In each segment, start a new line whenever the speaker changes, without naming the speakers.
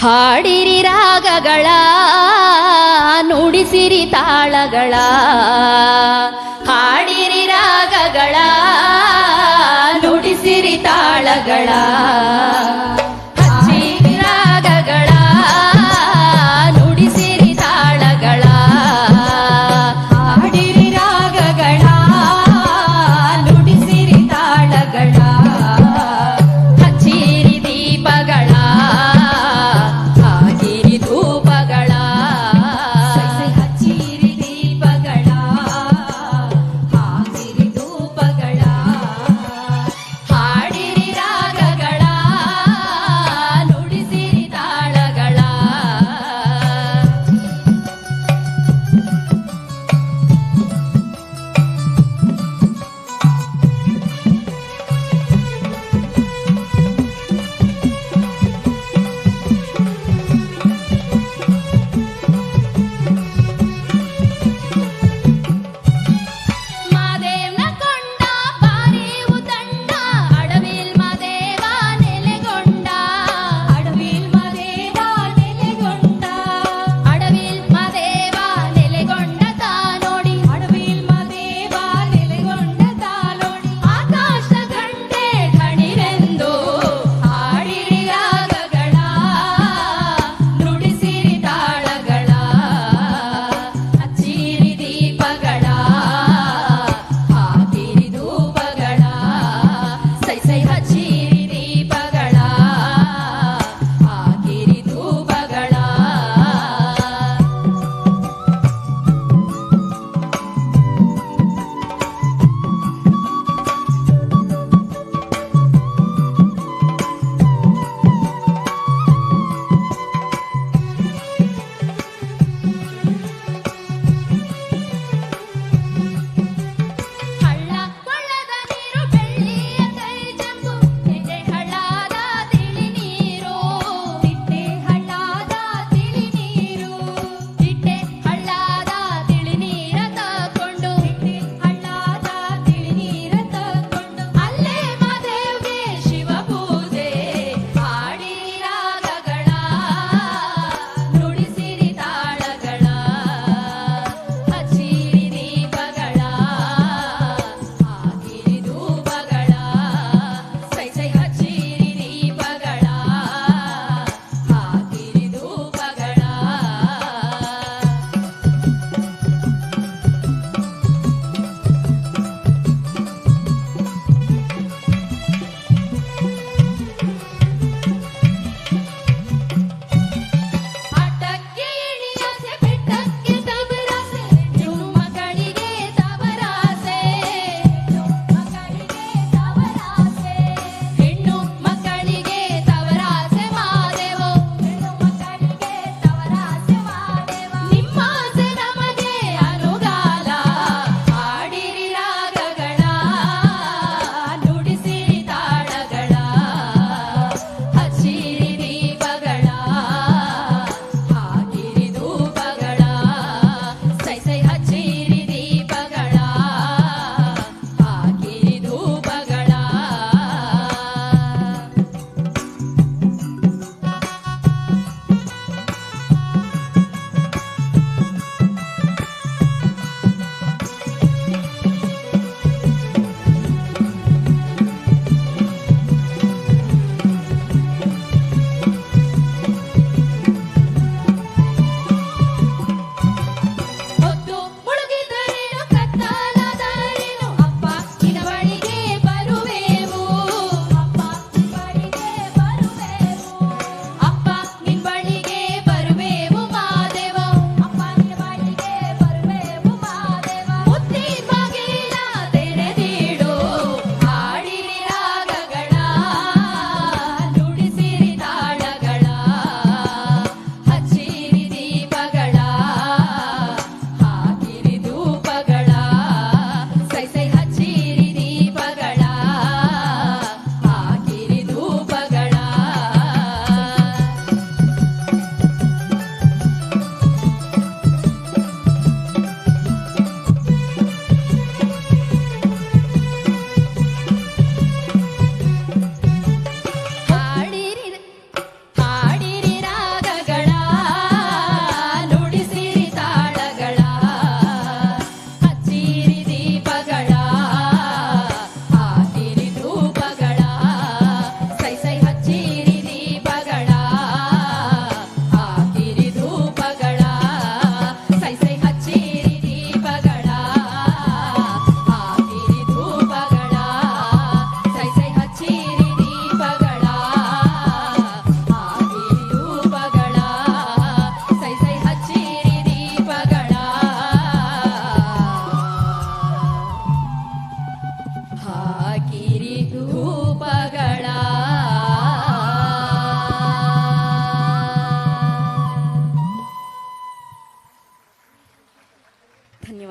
ಹಾಡಿರಿ ರಾಗಗಳ ನುಡಿಸಿರಿ ತಾಳಗಳ, ಹಾಡಿರಿ ರಾಗಗಳ ನುಡಿಸಿರಿ ತಾಳಗಳ, ಹಚ್ಚಿರಿ ರಾಗಗಳ ನುಡಿಸಿರಿ ತಾಳಗಳ, ಹಾಡಿರಿ ರಾಗಗಳ ನುಡಿಸಿರಿ ತಾಳಗಳ, ಹಚ್ಚಿರಿ ದೀಪಗಳ ಹಾಕಿರಿ ಧೂಪಗಳ, ಹಚ್ಚಿರಿ ದೀಪಗಳ ಹಾಕಿರಿ ಧೂಪಗಳ, ಹಾಡಿರಿ ರಾಗಗಳ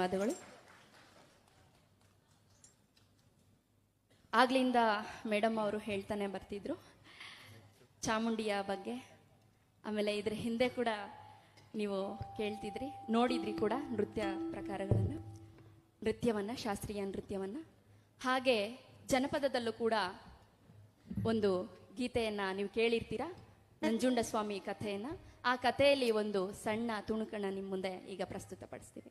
ಧನ್ಯವಾದಗಳು. ಆಗ್ಲಿಂದ ಮೇಡಮ್ ಅವರು ಹೇಳ್ತಾನೆ ಬರ್ತಿದ್ರು ಚಾಮುಂಡಿಯ ಬಗ್ಗೆ. ಆಮೇಲೆ ಇದ್ರ ಹಿಂದೆ ಕೂಡ ನೀವು ಕೇಳ್ತಿದ್ರಿ, ನೋಡಿದ್ರಿ ಕೂಡ ನೃತ್ಯವನ್ನು, ಶಾಸ್ತ್ರೀಯ ನೃತ್ಯವನ್ನು. ಹಾಗೆ ಜನಪದದಲ್ಲೂ ಕೂಡ ಒಂದು ಗೀತೆಯನ್ನು ನೀವು ಕೇಳಿರ್ತೀರಾ, ನಂಜುಂಡಸ್ವಾಮಿ ಕಥೆಯನ್ನು. ಆ ಕಥೆಯಲ್ಲಿ ಒಂದು ಸಣ್ಣ ತುಣುಕನ್ನು ನಿಮ್ಮ ಮುಂದೆ ಈಗ ಪ್ರಸ್ತುತಪಡಿಸ್ತೀವಿ.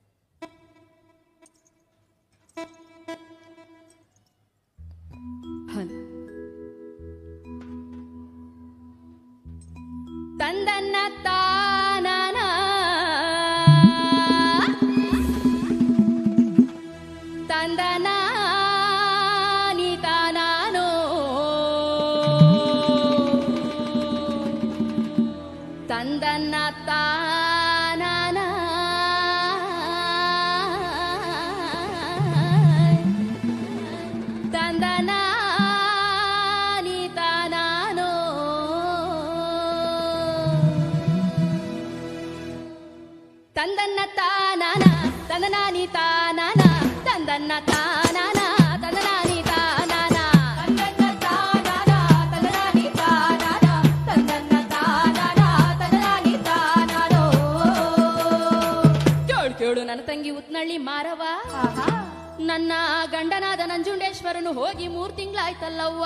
ತಂದನ್ನ ತಾನನ ತಂದನ ನೀತಾನೋ ತಂದನ್ನ ತಾನನ ತಂದನ ನೀತಾನೋ ತಂದನ್ನ ತಾನನ ತಂದನಾನಿ ತಾನನ ತಂದನ್ನ ತಾನನ ತಂದನಾನಿ ತಾನನ ತಂದನ್ನ ತಾನನ ತಂದನಾನಿ ತಾನನ ತಂದನ್ನ ತಾನನ ತಂದನಾನಿ ತಾನನೋ. ಕೇಳು ನನ್ನ ತಂಗಿ ಉತ್ನಳ್ಳಿ ಮಾರವ, ನನ್ನ ಗಂಡನಾದ ನಂಜುಂಡೇಶ್ವರನು ಹೋಗಿ 3 ತಿಂಗಳಾಯ್ತಲ್ಲವ್ವ.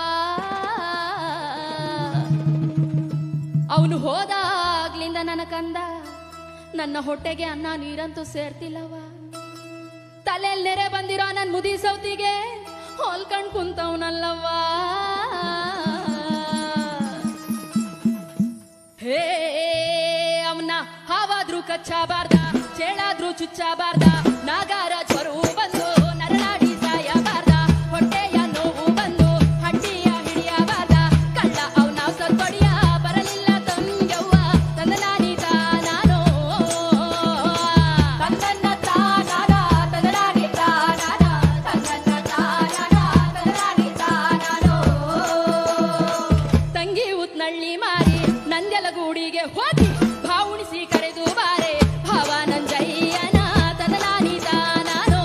ಅವನು ಹೋದಾಗ್ಲಿಂದ ನನ್ನ ಕಂದ ನನ್ನ ಹೊಟ್ಟೆಗೆ ಅನ್ನ ನೀರಂತೂ ಸೇರ್ತಿಲ್ಲವ. ತಲೆಯಲ್ಲಿ ನೆರೆ ಬಂದಿರೋ ನನ್ನ ಮುದಿ ಸೌತಿಗೆ ಹೋಲ್ಕಂಡ್ ಕುಂತವನಲ್ಲವ್ವ. ಹೇ ಅವನ ಹಾವಾದ್ರೂ ಕಚ್ಚಬಾರ್ದ, ಚೇಳಾದ್ರೂ ಚುಚ್ಚಬಾರ್ದ, ನಾಗಾರ ಜ್ವರವು ಬಂದು ನರಳಾಡಿ ಸಾಯಬಾರ್ದ, ಹೊಟ್ಟೆಯ ನೋವು ಬಂದು ಹಟ್ಟಿಯ ಹಿಡಿಯಬಾರ್ದ, ಕಳ್ಳ ಅವನ ಸತ್ತೊಡಿಯ ಬರಲಿಲ್ಲ ತಂಗ್ಯವ್ವ. ತಂದನಾನಿ ತಾನೋ ತಂದನ್ನ ತಾನನ ತಂದನಾನಿ ತಾನನ ತಂದನ್ನ ತಾನನ ತಂದನಾನಿ ತಾನನೋ. ತಂಗಿ ಉತ್ನಳ್ಳಿ ಮಾರಿ ನಂದೆಲಗೂಡಿಗೆ ಹೋಗಿ ಭಾವುಣಿಸಿ ಕರೆದು ಬಾರೆ ಭಾವ ನಂಜಯ್ಯನ ತಂದನಾನಿ ತಾನನೋ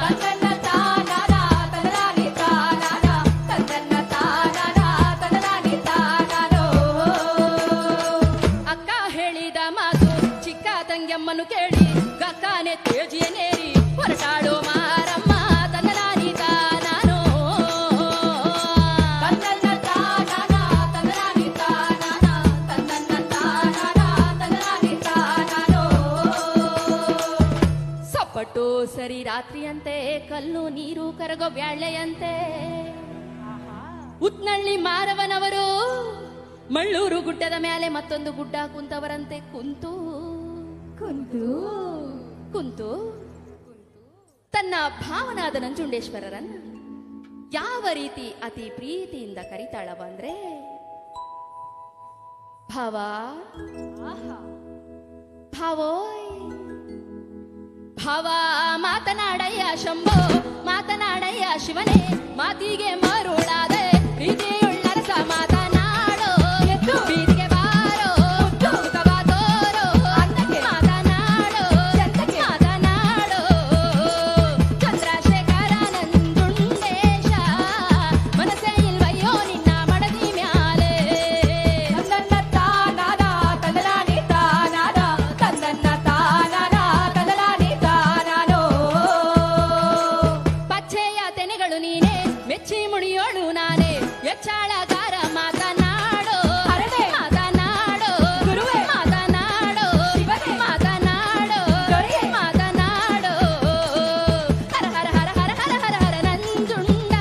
ತಂದನ್ನ ತಾನನ ತಂದನಾನಿ ತಾನನ ತಂದನ್ನ ತಾನನ ತಂದನಾನಿ ತಾನನೋ. ಅಕ್ಕ ಹೇಳಿದ ಮಾತು ಚಿಕ್ಕ ತಂಗಿಯಮ್ಮನು ಕೇಳಿ ಗಕ್ಕಾನೆ ತೇಜಿಯನೇರಿ ಹೊರಟಾಳು ಮಾರಮ್ಮ ತಂದನಾನಿ ತಾನನೋ ತಂದನ್ನ ತಾನನ ತಂದನಾನಿ ತಾನನ ತಂದನ್ನ ತಾನನ ತಂದನಾನಿ ತಾನನೋ. ಸಪ್ಪಟ್ಟು ಸರಿ ರಾತ್ರಿಯಂತೆ ಕಲ್ಲು ನೀರು ಕರಗೋ ಬ್ಯಾಳೆಯಂತೆ ಉತ್ನಳ್ಳಿ ಮಾರವನವರು ಮಳ್ಳೂರು ಗುಡ್ಡದ ಮೇಲೆ ಮತ್ತೊಂದು ಗುಡ್ಡ ಕುಂತವರಂತೆ ಕುಂತು ಕುಂತು ಕುಂತು ತನ್ನ ಭಾವನಾದ ನಂಜುಂಡೇಶ್ವರರನ್ನ ಯಾವ ರೀತಿ ಅತಿ ಪ್ರೀತಿಯಿಂದ ಕರಿತಾಳವ ಅಂದ್ರೆ, ಭಾವ ಭಾವೋಯ್ ಭಾವ ಮಾತನಾಡಯ್ಯ ಶಂಭೋ ಮಾತನಾಡಯ್ಯ ಶಿವನೇ, ಮಾತಿಗೆ ಮರುಳಾದೆ ಪ್ರೀತಿಯುಳ್ಳರಸ ಮಾತನಾಡೋ ಬೀದಿಗೆ ಬಾರೋ ಮುಖವ ತೋರೋ ಮಾತನಾಡೋ ಮಾತನಾಡೋ ಚಂದ್ರಶೇಖರ ನಂಜುಂಡೇಶ ಮನಸ್ಸೇ ಇಲ್ವಯ್ಯೋ ನಿನ್ನ ಮಡದಿ ಮ್ಯಾಲೆ. ತಂದನ್ನ ತಾನನ ತಂದನಾನಿ ತಾನನ ತಂದನ್ನ ತಾನನ ತಂದನಾನಿ ತಾನನೋ. ಪಚ್ಚೆಯ ತೆನೆಗಳು ನೀನೆ ಮೆಚ್ಚಿ ಮುಡಿಯೋಳು ನಾನೇ, ಎಚ್ಚಾಳಗಾರ ಮಾತನಾಡೋ ಮಾತನಾಡೋ ಗುರುವೇ ಮಾತನಾಡೋ ಮಾತನಾಡೋ ಮಾತನಾಡೋ. ಹರ ಹರ ಹರ ಹರ ಹರ ಹರ ಹರ ನಂಜುಂಡ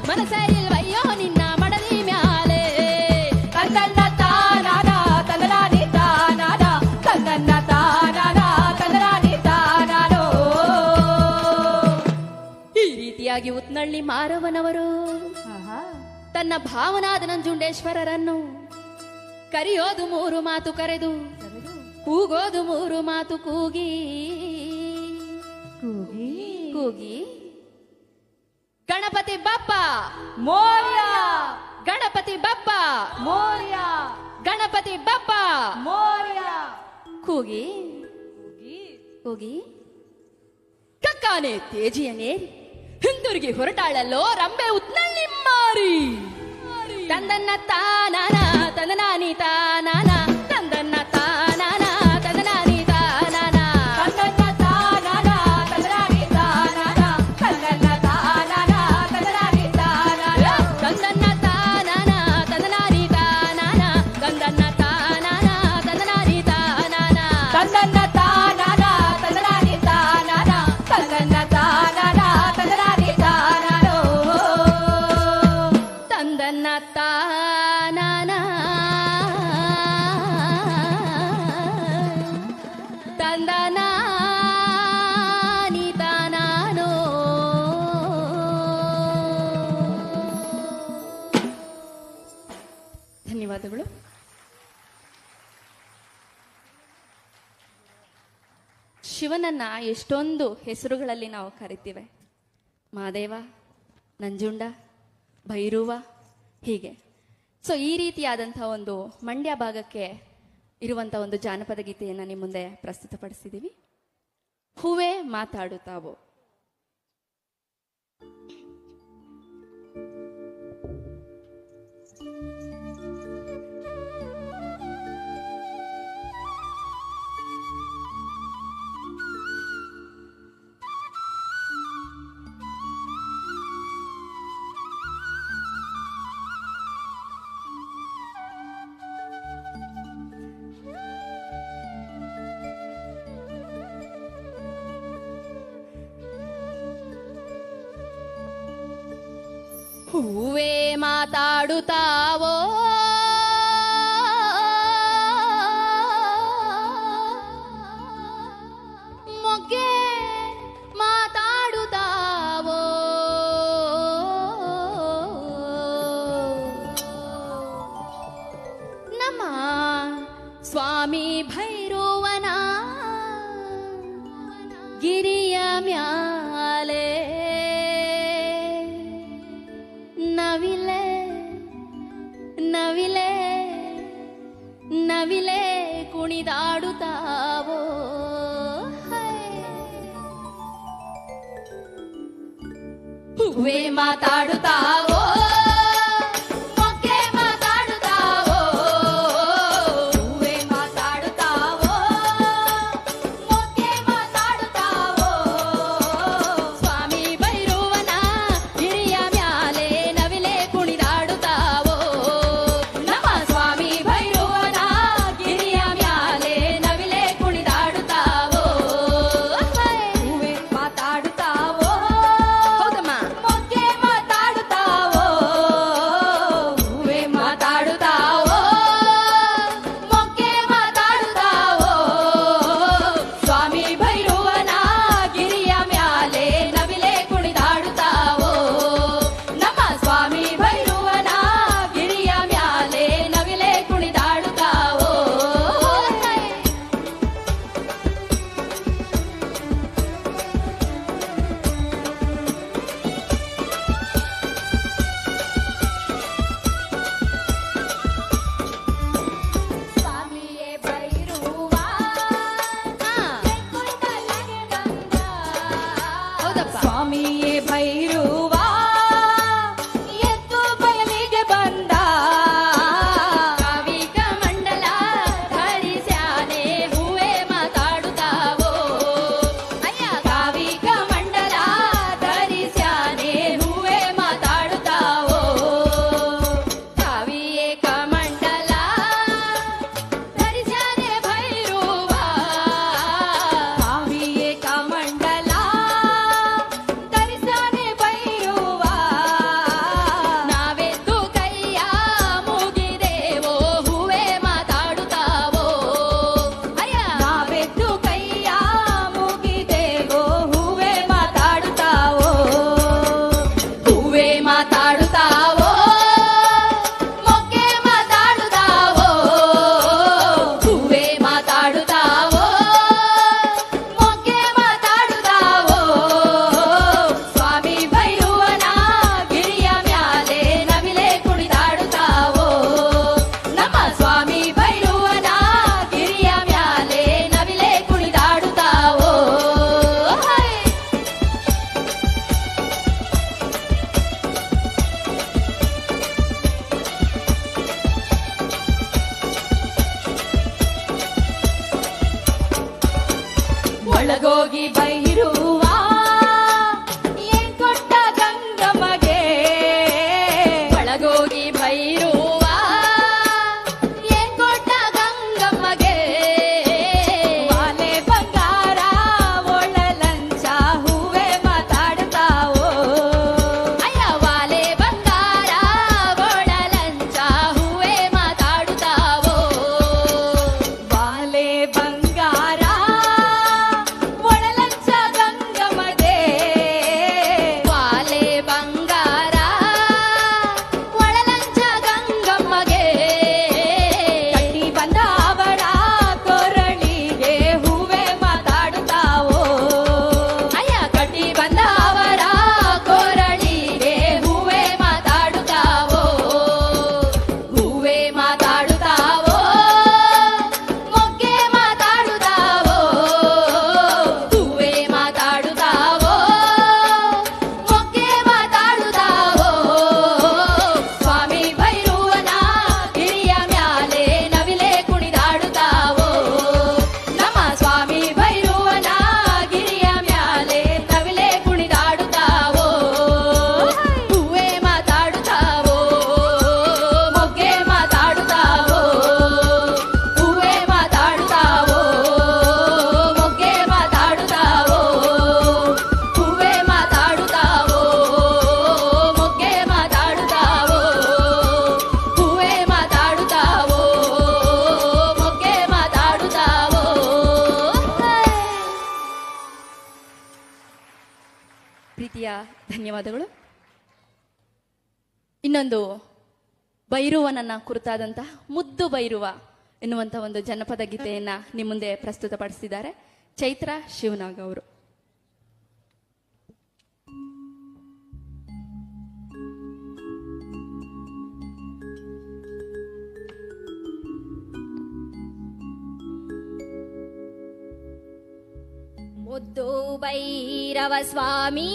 ಮನಸ್ಸೇ ಇಲ್ವಯ್ಯೋ ನಿನ್ನ ಮಡದಿ ಮ್ಯಾಲೆ. ತಂದನ್ನ ತಾನನ ತಂದನಾನಿ ತಾನನ ತಂದನ್ನ ತಾನನ ತಂದನಾನಿ ತಾನನೋ. ಈ ರೀತಿಯಾಗಿ ಉತ್ನಳ್ಳಿ ಮಾರವನವರು ತನ್ನ ಭಾವನಾದ ನಂಜುಂಡೇಶ್ವರರನ್ನು ಕರೆಯೋದು 3 ಮಾತು ಕರೆದು, ಕೂಗೋದು 3 ಮಾತು ಕೂಗಿ ಕೂಗಿ ಗಣಪತಿ ಬಪ್ಪ ಮೋರ್ಯ ಗಣಪತಿ ಬಪ್ಪ ಮೋರ್ಯ ಗಣಪತಿ ಬಪ್ಪ ಮೋರ್ಯ ಕೂಗಿ ಹೋಗಿ ಕಕ್ಕಾನೆ ತೇಜಿಯನೇ ಹಿಂದಿರುಗಿ ಹೊರಟಾಳಲ್ಲೋ ರಂಬೆ ಉತ್ನಲ್ಲಿ ಮಾರಿ ತಂದನ್ನ ತಾನಾನ ತಂದನಾನಿ ತಾನಾನ ತಂದನ್ನ ತಾನಾನ ತಂದನಾನಿ ತಾನಾನ ತಂದನ್ನ ತಾನಾನ ತಂದನಾನಿ ತಾನಾನ ತಂದನ್ನ ತಾನಾನ ತಂದನಾನಿ ತಾನಾನ ತಂದನ್ನ ತಾನಾನ ತಂದನಾನಿ ತಾನಾನ ತಂದನ್ನ ತಾನಾನ ತಂದನಾನಿ ತಾನಾನ ತಂದನ್ನ ತಾನಾನ ತಂದನಾನಿ ತಾನಾನ ತಂದನ್ನ ತಾನಾನ ತಂದನಾನಿ ತಾನಾನೋ ತಂದನ್ನ ತಾನಾನ ತಂದನಾನಿ ತಾನಾನೋ ಧನ್ಯವಾದಗಳು. ಶಿವನನ್ನ ಎಷ್ಟೊಂದು ಹೆಸರುಗಳಲ್ಲಿ ನಾವು ಕರಿತೀವಿ. ಮಹಾದೇವ, ನಂಜುಂಡ, ಭೈರವ, ಹೀಗೆ. ಸೊ ಈ ರೀತಿಯಾದಂಥ ಒಂದು ಮಂಡ್ಯ ಭಾಗಕ್ಕೆ ಇರುವಂಥ ಒಂದು ಜಾನಪದ ಗೀತೆಯನ್ನು ನಿಮ್ಮ ಮುಂದೆ ಪ್ರಸ್ತುತಪಡಿಸಿದ್ದೀವಿ. ಹೂವೇ ಮಾತಾಡುತ್ತಾವೋ. ಹೂವೇ ಮಾತಾಡುತ್ತಾವೋ ಮೊಗ್ಗೆ ಮಾತಾಡುತ್ತಾವೋ ನಮ್ಮ ಸ್ವಾಮಿ ಭೈರವನ ಗಿರಿಯ ಮ್ಯಾಲೆ ನವಿಲೆ ನವಿಲೆ ನವಿಲೆ ಕುಣಿದಾಡುತ್ತಾವೋ. ಹೂವೇ ಮಾತಾಡುತ್ತಾವೋ ಮೊಗ್ಗೆ ಮಾತಾಡುತ್ತಾವೋ. ಹೂವೇ ಮಾತಾಡುತ್ತಾವೋ ಮೊಗ್ಗೆ ಮಾತಾಡುತ್ತಾವೋ. ಸ್ವಾಮಿ ಭೈರವನ ಗಿರಿಯ ಮ್ಯಾಲೆ ನವಿಲೆ ಕುಣಿದಾಡುತ್ತಾವೋ. ನಮ್ಮ ಸ್ವಾಮಿ ಭೈರವನ ಗಿರಿಯ ಮ್ಯಾಲೆ ನವಿಲೆ ಕುಣಿದಾಡುತ್ತಾವೋ. ಹೂವೇ ಮಾತಾಡುತ್ತಾವೋ ಹೌದಮ್ಮ ಮೊಗ್ಗೆ ಮಾತಾಡುತ್ತಾವೋ. ಒಳಗೋಗಿ ಬೈರುವ ಏನ್ ಕೊಟ್ಟ ಗಂಗಮ್ಮಗೆ ಒಳಗೋಗಿ ಬೈರುವ ಏನ್ ಕೊಟ್ಟ ಗಂಗಮ್ಮಗೆ ವಾಲೆ ಬಂಗಾರ ಒಳಲಂಚ ಹೂವೆ ಮಾತಾಡ್ತಾವೋ ಅಯ್ಯ ವಾಲೆ ಬಂಗಾರ ಒಳಲಂಚ ಹೂವೆ ಮಾತಾಡುತ್ತಾವೋ ವಾಲೆ ಬಂಗಾರ ಒಳಲಂಚ ಗಂಗಮ್ಮಗೆ ವಾಲೆ ಬಂಗಾರ ಒಳಲಂಚ ಗಂಗಮ್ಮಗೆ ಕಟ್ಟಿ ಬಂದ ಅವಳ ಕೊರಳಿಗೆ ಹೂವೆ ಮಾತಾಡುತ್ತಾವೋ ಅಯ್ಯ ಕಟ್ಟಿ ಬಂದ ಅವರ ಕೊರಳಿಗೆ ಹೂವೆ ಮಾತಾಡುತ್ತಾವೋ ಹೂವೆ ಮಾತಾಡುತ್ತಾವೋ ಮೊಗ್ಗೆ ಮಾತಾಡುತ್ತಾವೋ ಹೂವೆ ಮಾತಾಡುತ್ತಾವೋ ಮೊಗ್ಗೆ ಮಾತಾಡುತ್ತಾವೋ ಸ್ವಾಮಿ ಭೈರವನ ಗಿರಿಯ ಮ್ಯಾಲೆ ನವಿಲೆ ಕುಣಿದಾಡುತ್ತಾವೋ ನಮ್ಮ ಸ್ವಾಮಿ ಭೈರವನ ಗಿರಿಯ ಮ್ಯಾಲೆ ನವಿಲೆ ಕುಣಿದಾಡುತ್ತಾವೋ ಹೂವೆ ಮಾತಾಡುತ್ತಾವೋ ಮೊಗ್ಗೆ ಮಾತಾಡುತ್ತಾವೋ ಹೂವೆ ಮಾತಾಡುತ್ತಾವೋ ಮೊಗ್ಗೆ ಮಾತಾಡುತ್ತಾವೋ ಹೂವೆ ಮಾತಾಡುತ್ತಾವೋ ಮೊಗ್ಗೆ ಮಾತಾಡುತ್ತಾವೋ ಹೂವೆ ಮಾತಾಡುತ್ತಾವೋ ಮೊಗ್ಗೆ ಮಾತಾಡುತ್ತಾವೋ ಪ್ರೀತಿಯ ಧನ್ಯವಾದಗಳು. ಇನ್ನೊಂದು ಭೈರವನನ್ನ ಕುರಿತಾದಂತಹ ಮುದ್ದು ಭೈರವ ಎನ್ನುವಂತಹ ಒಂದು ಜನಪದ ಗೀತೆಯನ್ನ ನಿಮ್ಮ ಮುಂದೆ ಪ್ರಸ್ತುತಪಡಿಸಿದ್ದಾರೆ ಚೈತ್ರ ಶಿವನಾಗ್ ಅವರು. ಮುದ್ದು ಭೈರವ ಸ್ವಾಮಿ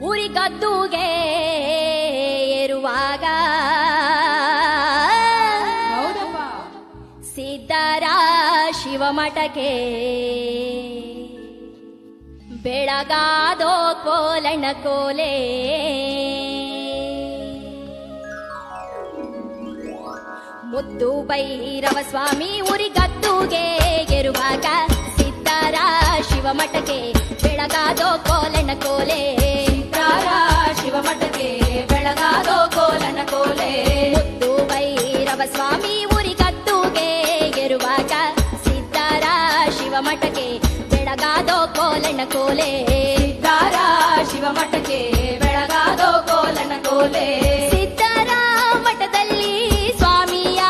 ಉರಿ ಗದ್ದುಗೆ ಏರುವಾಗ ಸಿದ್ಧರ ಶಿವಮಠಕ್ಕೆ ಬೆಳಗಾದೋ ಕೋಲಣ್ಣ ಕೋಲೆ ಮುದ್ದು ಭೈರವ ಸ್ವಾಮಿ ಉರಿ ಗದ್ದುಗೆ ಏರುವಾಗ ಸಿದ್ಧರ ಶಿವಮಠಕ್ಕೆ ಬೆಳಗಾದೋ ಕೋಲಣ್ಣ ಕೋಲೆ ಸಿದ್ಧರ ಶಿವಮಠಕ್ಕೆ ಬೆಳಗಾದೋ ಕೋಲಣ್ಣ ಕೋಲೆ ಮುದ್ದು ಭೈರವ ಸ್ವಾಮಿ ಉರಿ ಗದ್ದುಗೆ ಏರುವಾಗ ಸಿದ್ಧರ ಶಿವಮಠಕ್ಕೆ ಬೆಳಗಾದೋ ಕೋಲಣ್ಣ ಕೋಲೆ ಸಿದ್ಧರ ಶಿವಮಠಕ್ಕೆ ಬೆಳಗಾದೋ ಕೋಲಣ್ಣ ಕೋಲೆ ಸಿದ್ಧರ ಮಠದಲ್ಲಿ ಸ್ವಾಮಿಯ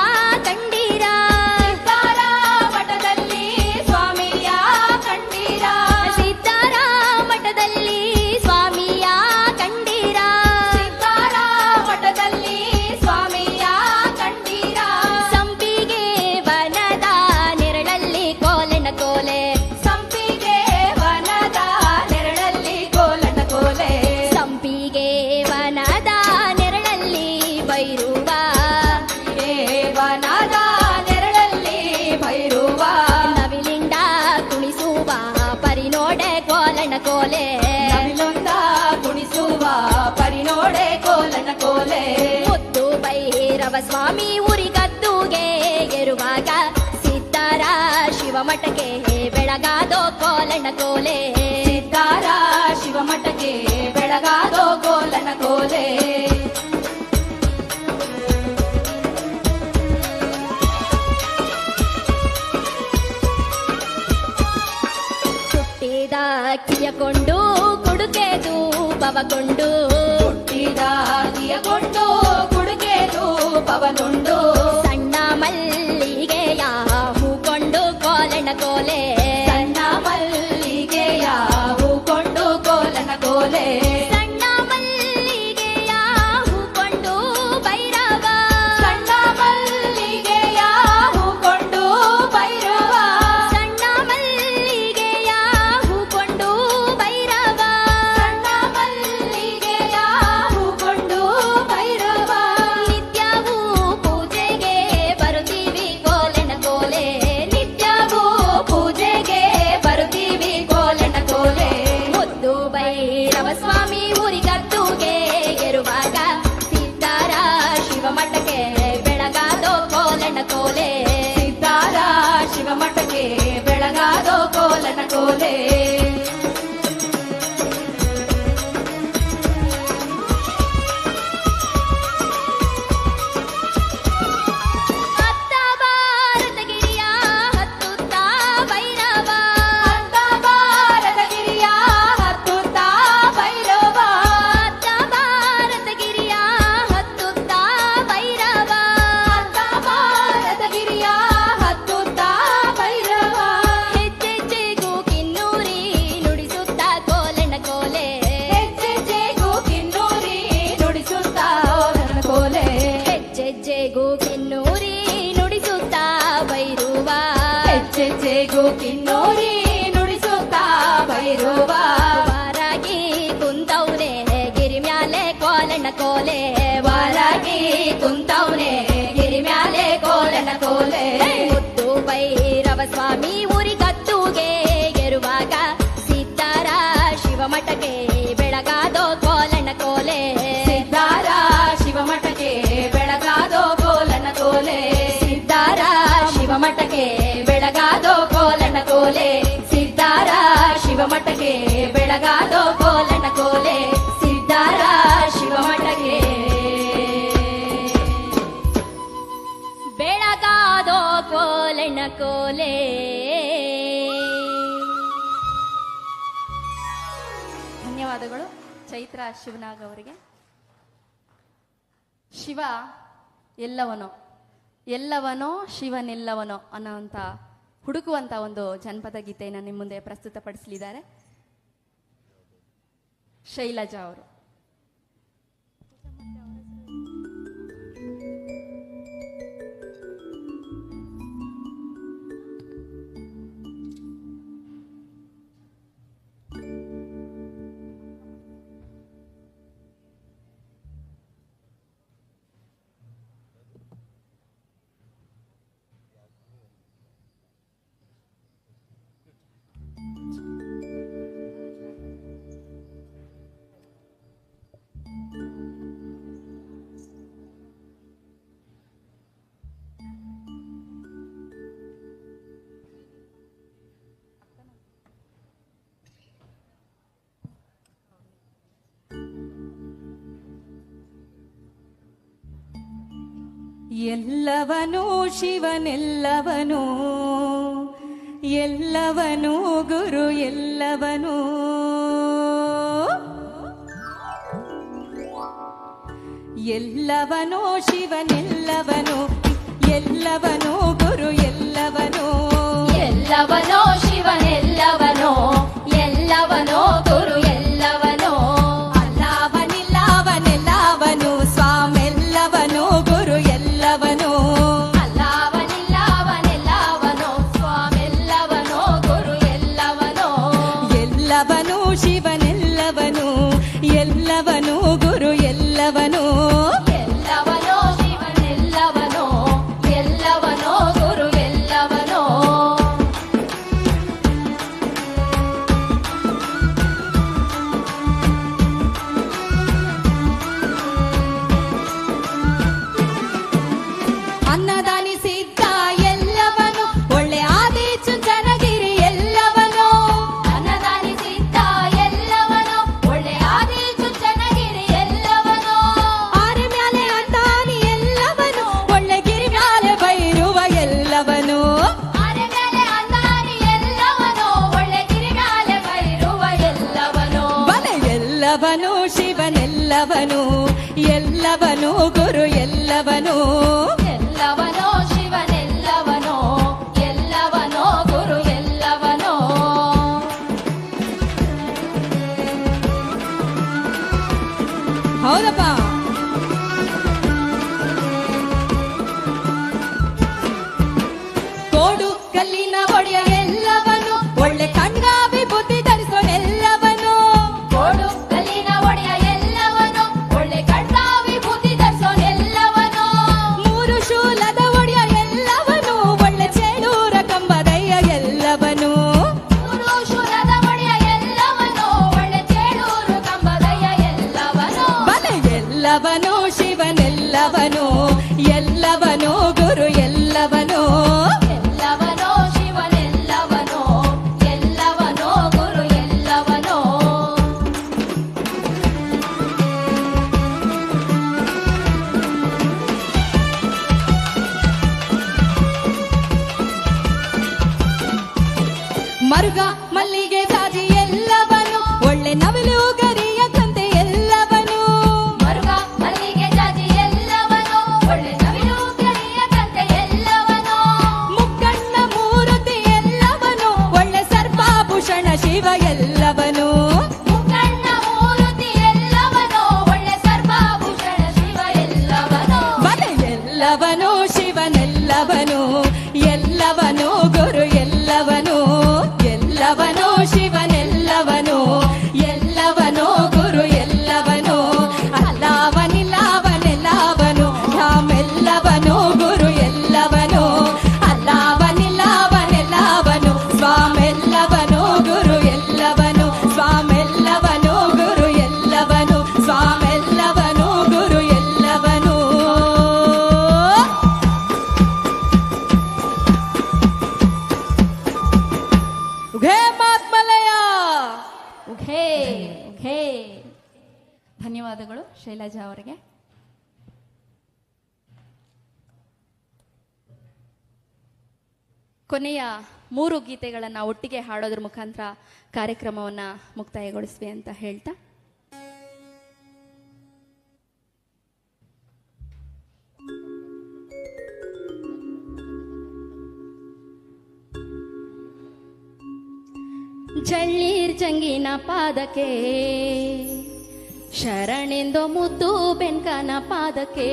ಕಂಡೀರ ಸಿದ್ಧರ ಮಠದಲ್ಲಿ ಸ್ವಾಮಿಯ ಕಂಡೀರ ಸಿದ್ಧರ ಮಠದಲ್ಲಿ ಸ್ವಾಮಿಯ ಕಂಡೀರ ಸಿದ್ಧರ ಮಠದಲ್ಲಿ ಸ್ವಾಮಿಯ ಕಂಡೀರ ಸಂಪಿಗೆ ವನದ ನೆರಳಲ್ಲಿ ಕೋಲಣ್ಣ ಕೋಲೆ ಸಂಪಿಗೆ ವನದ ನೆರಳಲ್ಲಿ ಕೋಲಣ್ಣ ಕೋಲೆ ಸಂಪಿಗೆ ವನದ ನೆರಳಲ್ಲಿ ಭೈರವ ವನದ ನೆರಳಲ್ಲಿ ಭೈರವ ನವಿಲಿಂದ ಕುಣಿಸುವ ಪರಿನೋಡೆ ಕೋಲಣ್ಣ ಕೋಲೆ ನವಿಲೊಂದ ಕುಣಿಸುವ ಪರಿನೋಡೆ ಕೋಲಣ್ಣ ಕೋಲೆ ಮುದ್ದು ಭೈರವ ಸ್ವಾಮಿ ಉರಿ ಗದ್ದುಗೆ ಏರುವಾಗ ಸಿದ್ಧರ ಶಿವಮಠಕ್ಕೆ ಬೆಳಗಾದೋ ಕೋಲಣ್ಣ ಕೋಲೆ ಸಿದ್ಧರ ಶಿವಮಠಕ್ಕೆ ಬೆಳಗಾದೋ ಕೋಲಣ್ಣ ಕೋಲೆ ಹುಟ್ಟಿದ ಕಿಯಕೊಂಡು ಕುಡುಕೆ ಧೂಪವಗೊಂಡು ಹುಟ್ಟಿದ ಕಿಯಕೊಂಡು ಕುಡುಕೆ ಧೂಪವಗೊಂಡು ಸಣ್ಣ ಮಲ್ಲಿಗೆಯ ಹೂಕೊಂಡು ಕೋಲಣ್ಣ ಕೋಲೆ ಸಣ್ಣ ಮಲ್ಲಿಗೆಯ ಹೂಕೊಂಡು ಕೋಲಣ್ಣ ಕೋಲೆ ಸಣ್ಣ ಮಲ್ಲಿಗೆಯ ಹೂಕೊಂಡು ಭೈರವ ಸಣ್ಣ ಮಲ್ಲಿಗೆಯ ಹೂಕೊಂಡು ಭೈರವ ಸಣ್ಣ ಮಲ್ಲಿಗೆಯ ಹೂಕೊಂಡು ಭೈರವ ಸಣ್ಣ ಮಲ್ಲಿಗೆಯ ಹೂಕೊಂಡು ಭೈರವ ಹೆಜ್ಜೆಗೂ ಕಿನ್ನೂರಿ ನುಡಿಸುತ್ತಾ ಬೈರುವ
ಹೆಜ್ಜೆಗೂ ಕಿನ್ನೂರಿ ನುಡಿಸುತ್ತಾ ಬೈರುವ
ವಾರಾಗಿ ಕುಂತವ್ನೆ ಗಿರಿ ಮ್ಯಾಲೆ ಕೋಲಣ್ಣ ಕೋಲೆ
ವಾರಾಗಿ ಕುಂತವ್ನೆ ಗಿರಿ ಮ್ಯಾಲೆ ಕೋಲನ ಕೋಲೆ
ಮುತ್ತು ಭೈರವ ಸ್ವಾಮಿ ಊರಿ ಗದ್ದುಗೆ ಗೆರುವಾಗ ಸಿದ್ದಾರ ಶಿವಮಠಕ್ಕೆ ಬೆಳಗಾದೋ ಕೋಲಣ್ಣ ಕೋಲೆ
ಸಿದ್ದಾರ ಶಿವಮಠಕ್ಕೆ ಬೆಳಗಾದೋ ಕೋಲನ ಕೋಲೆ
ಸಿದ್ದಾರ
ಶಿವಮಠಕ್ಕೆ ಬೆಳಗಾದೋ ಕೋಲನ ಕೋಲೆ ಸಿದ್ದಾರ ಶಿವಮಠಕ್ಕೆ ಬೆಳಗಾದೋ ಕೋಲನ ಕೋಲೆ ಸಿದ್ದಾರ ಶಿವಮಠಕ್ಕೆ
ಬೆಳಗಾದೋ ಕೋಲಣ್ಣ ಕೋಲೆ. ಧನ್ಯವಾದಗಳು ಚೈತ್ರ ಶಿವನಾಗ್ ಅವರಿಗೆ. ಶಿವ ಎಲ್ಲವನೋ ಎಲ್ಲವನೋ ಶಿವನೆಲ್ಲವನೋ ಅನ್ನೋಂಥ ಹುಡುಕುವಂಥ ಒಂದು ಜನಪದ ಗೀತೆಯನ್ನು ನಿಮ್ಮ ಮುಂದೆ ಪ್ರಸ್ತುತಪಡಿಸಲಿದ್ದಾರೆ ಶೈಲಜಾ ಅವರು.
ಎಲ್ಲವನೂ ಶಿವನೆಲ್ಲವನೂ ಎಲ್ಲವನೂ ಗುರು ಎಲ್ಲವನೂ ಎಲ್ಲವನೂ ಶಿವನೆಲ್ಲವನೂ ಎಲ್ಲವನೂ ಗುರು ಎಲ್ಲವನೂ
ಎಲ್ಲವನೋ ಶಿವನೆಲ್ಲವನೋ ಎಲ್ಲವನೋ ಗುರು ಎಲ್ಲವನೋ
ಅಲ್ಲವನಿಲ್ಲವನೆಲ್ಲವನು ಸ್ವಾಮೆಲ್ಲವನು ಗುರು ಎಲ್ಲವನು
ಅಲ್ಲವನಿಲ್ಲವನೆಲ್ಲವನೋ ಸ್ವಾಮೆಲ್ಲವನೋ ಗುರು ಎಲ್ಲವನೋ
ಎಲ್ಲವನು ಶಿವನೆಲ್ಲವನು ಎಲ್ಲವನು ಗುರು ಎಲ್ಲವನು
ಎಲ್ಲವನೋ ಶಿವನೆಲ್ಲವನೋ ಎಲ್ಲವನೋ ಗುರು ಎಲ್ಲವನೋ
ಅನ್ನದಾನಿ ಸಿದ್ಧ ಎಲ್ಲವನು ಒಳ್ಳೆ ಆದಿ ಚುಂಚನಗಿರಿ ಎಲ್ಲವನು
ಅನ್ನದಾನಿ ಸಿದ್ಧ ಎಲ್ಲವನೋ ಒಳ್ಳೆ ಆದಿ ಚುಂಚನಗಿರಿ ಎಲ್ಲವನೋ
ಆರೆ ಮ್ಯಾಲೆ ಅಂದಾನಿ ಎಲ್ಲವನು ಒಳ್ಳೆ ಗಿರಿ ಮ್ಯಾಲೆ ಬೈರುವ ಎಲ್ಲವನು
ಆರೆ ಮೇಲೆ ಅಂದಾನಿ ಎಲ್ಲವನೋ ಒಳ್ಳೆ ಗಿರಿ ಮ್ಯಾಲೆ ಬೈರುವ ಎಲ್ಲವನೋ
ಬಲೆ ಎಲ್ಲವನು ಶಿವನೆಲ್ಲವನು ಎಲ್ಲವನು ಗುರು ಎಲ್ಲವನು
ಎಲ್ಲವನೋ ಶಿವನೆಲ್ಲವನೋ ಎಲ್ಲವನೋ ಗುರು ಎಲ್ಲವನೋ
ಹೌದಪ್ಪ ಕೋಡು ಕಲ್ಲಿನ ಒಡೆಯ ಎಲ್ಲವನು ಒಳ್ಳೆ ಕಣ್ಗಾವಿ ಬುದ್ಧಿ ಧರಿಸೋನೆಲ್ಲವನು
ಕೋಡು ಕಲ್ಲಿನ ಒಡೆಯ ಎಲ್ಲವನೋ ಒಳ್ಳೆ ಕಣ್ಕಾವಿ ಬುದ್ಧಿ ಧರಿಸೋನೆಲ್ಲವನೋ
ಮೂರು ಶೂಲದ ಒಡೆಯ ಎಲ್ಲವನು ಒಳ್ಳೆ ಚೇಳೂರ ಕಂಬದಯ್ಯ ಎಲ್ಲವನು
ಮೂರು ಶೂಲದ ಒಡೆಯ ಎಲ್ಲವನೋ ಒಳ್ಳೆ ಚೇಳೂರು ಕಂಬದಯ್ಯ ಎಲ್ಲವನೋ
ಬಲೆ ಎಲ್ಲವನು ಶಿವನೆಲ್ಲವನು ಎಲ್ಲವನು ಗುರು ಎಲ್ಲವನು
ಎಲ್ಲವನೋ ಶಿವನೆಲ್ಲವನೋ ಎಲ್ಲವನೋ ಗುರು ಎಲ್ಲವನೋ
ಮರುಗ ಮಲ್ಲಿಗೆ ಜಾಜಿ ಎಲ್ಲವನು ಒಳ್ಳೆ ನವಿಲು ಗರಿಯ ಕಂತೆ ಎಲ್ಲವನು
ಮರುಗ ಮಲ್ಲಿಗೆ ಜಾಜಿ ಎಲ್ಲವನೋ ಒಳ್ಳೆ ನವಿಲು ಗೆಳೆಯ ಕಂತೆ ಎಲ್ಲವನೋ
ಮುಕ್ಕಣ್ಣ ಮೂರುತಿ ಎಲ್ಲವನು ಒಳ್ಳೆ ಸರ್ಪಾಭೂಷಣ ಶಿವ ಎಲ್ಲವನು
ಮುಕ್ಕಣ್ಣ ಮೂರುತಿ ಎಲ್ಲವನೋ ಒಳ್ಳೆ ಸರ್ವಾಭೂಷಣ ಶಿವ ಎಲ್ಲವನೋ
ಬಲೆ ಎಲ್ಲ ಎಲ್ಲವನು ಶಿವನೆಲ್ಲವನು, ಎಲ್ಲವನು ಗುರು ಎಲ್ಲವನು, ಎಲ್ಲವನು ಶಿವನೆಲ್ಲವನು, ಎಲ್ಲವನು ಗುರು ಎಲ್ಲವನು, ಅಲ್ಲವನಿಲ್ಲವನೆಲ್ಲವನು ನಾಮೆಲ್ಲವನು ಗುರು ಎಲ್ಲವನು, ಅಲ್ಲವನಿಲ್ಲವನೆಲ್ಲವನು ಸ್ವಾಮೆಲ್ಲವನು ಗುರು ಎಲ್ಲವನು, ಸ್ವಾಮೆಲ್ಲವನು ಗುರು ಎಲ್ಲವನು, ಸ್ವಾಮೆಲ್ಲವನು ಗುರು ಎಲ್ಲವನು. ಉಘೇ ಮಾತ್ಮಲಯ,
ಉಘೇ ಉಘೇ. ಧನ್ಯವಾದಗಳು ಶೈಲಜಾ ಅವರಿಗೆ. ಕೊನೆಯ 3 ಗೀತೆಗಳನ್ನು ಒಟ್ಟಿಗೆ ಹಾಡೋದ್ರ ಮುಖಾಂತರ ಕಾರ್ಯಕ್ರಮವನ್ನು ಮುಕ್ತಾಯಗೊಳಿಸ್ವಿ ಅಂತ ಹೇಳ್ತಾ, ಜಳ್ಳೀರ್ ಜಂಗಿನ ಪಾದಕ್ಕೆ ಶರಣೆಂದೋ ಮುದ್ದು ಬೆನ್ಕನ ಪಾದಕ್ಕೆ,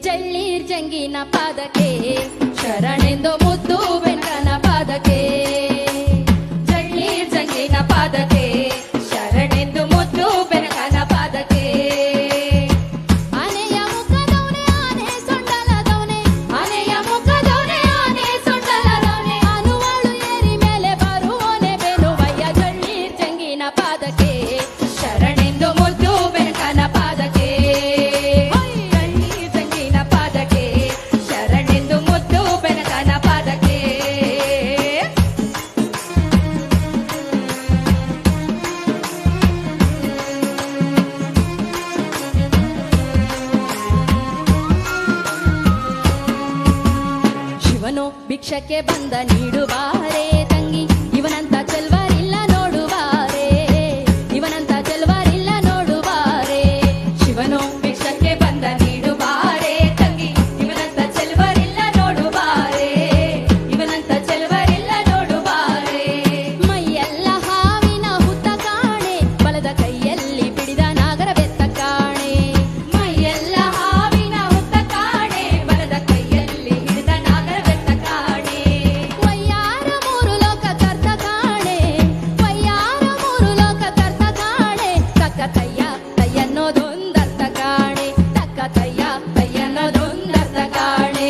ಜಳ್ಳೀರ್ ಜಂಗಿನ ಪಾದಕ್ಕೆ ಶರಣೆಂದೋ ಮುದ್ದು ಬೆನ್ಕನ ಪಾದಕ್ಕೆ, ಜಳ್ಳೀರ್ ಜಂಗಿನ ಪಾದಕ್ಕೆ ಶರಣೆಂದು ಮುದ್ದು ಬೆನ್ಕನ ಪಾದಕ್ಕೆ. ಆನೆಯ ಮುಖದವನೆ ಆನೆ ಸೊಂಡಲದವನೆ, ಆನೆಯ ಮುಖದವನೆ ಆನೆ ಸೊಂಡಲದವನೆ, ಅನುವಾಳು ಏರಿ ಮೇಲೆ ಬರುವನೆ ಬೆನುವಯ್ಯ, ಜಳ್ಳೀರ್ ಜಂಗಿನ ಪಾದಕ್ಕೆ ಶರಣೆಂದು ಮುದ್ದು ಬೆನ್ಕನ ಪಾದಕ್ಕೆ, ಜಳ್ಳೀರ್ ಜಂಗಿನ ಪಾದಕ್ಕೆ ಶರಣೆಂದು ಮುದ್ದು ಬೆನ್ಕನ ಪಾದಕ್ಕೆ. ಶಿವನು ಭಿಕ್ಷಕ್ಕೆ ಬಂದ ನೀಡುವಾರೆ ತಂಗಿ, ಇವನಂತ ಚೆಲ್ವರಿಲ್ಲ ನೋಡುವಾರೆ, ಇವನಂತ ಚೆಲ್ವರಿಲ್ಲ ನೋಡುವಾರೆ. ಶಿವನು ಭಿಕ್ಷಕ್ಕೆ ಬಂದ ನೀಡುವಾರೆ ತಂಗಿ, ಇವನಂತ ಚೆಲ್ವರಿಲ್ಲ ನೋಡುವಾರೆ, ಇವನಂತ ಚೆಲ್ವರಿಲ್ಲ ನೋಡುವಾರೆ. ಮೈಯೆಲ್ಲ ಹಾವಿನ ಹುತ್ತ ಕಾಣೆ, ಬಲದ ಕೈಯಲ್ಲಿ ಬಿಡಿದ ನಾಗರ ಬೆತ್ತ ಕಾಣೆ, ಮೈಯೆಲ್ಲ ಹಾವಿನ ಹುತ್ತ ಕಾಣೆ, ಬಲದ ಕೈಯಲ್ಲಿ ಹಿಡಿದ ನಾಗರ ಬೆತ್ತ ಕಾಣೆ. ವಯ್ಯಾರ 3 ಲೋಕ ಕರ್ತ ಕಾಣೆ, ವಯ್ಯಾರ 3 ಲೋಕ ಕರ್ತ ಕಾಣೆ, ತಕ್ಕ ತಯ್ಯ ತಯ್ಯನ್ನೋದೊಂದರ್ಥ ಕಾಣೆ, ತಕ್ಕ ತಯ್ಯ ತಯ್ಯನ್ನೋದೊಂದರ್ಥ ಕಾಣೆ.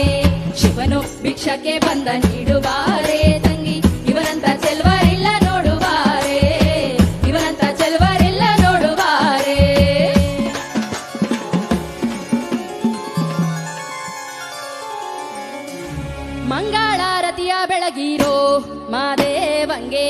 ಶಿವನು ಭಿಕ್ಷಕ್ಕೆ ಬಂದ ನೀಡುವಾರೆ ತಂಗಿ, ಇವನಂತ ಚೆಲ್ವರಿಲ್ಲ ನೋಡುವಾರೆ, ಇವನಂತ ಚೆಲ್ವರಿಲ್ಲ ನೋಡುವಾರೆ. ಮಂಗಳಾರತಿಯ ಬೆಳಗಿರೋ ಮಾದೇವಂಗೆ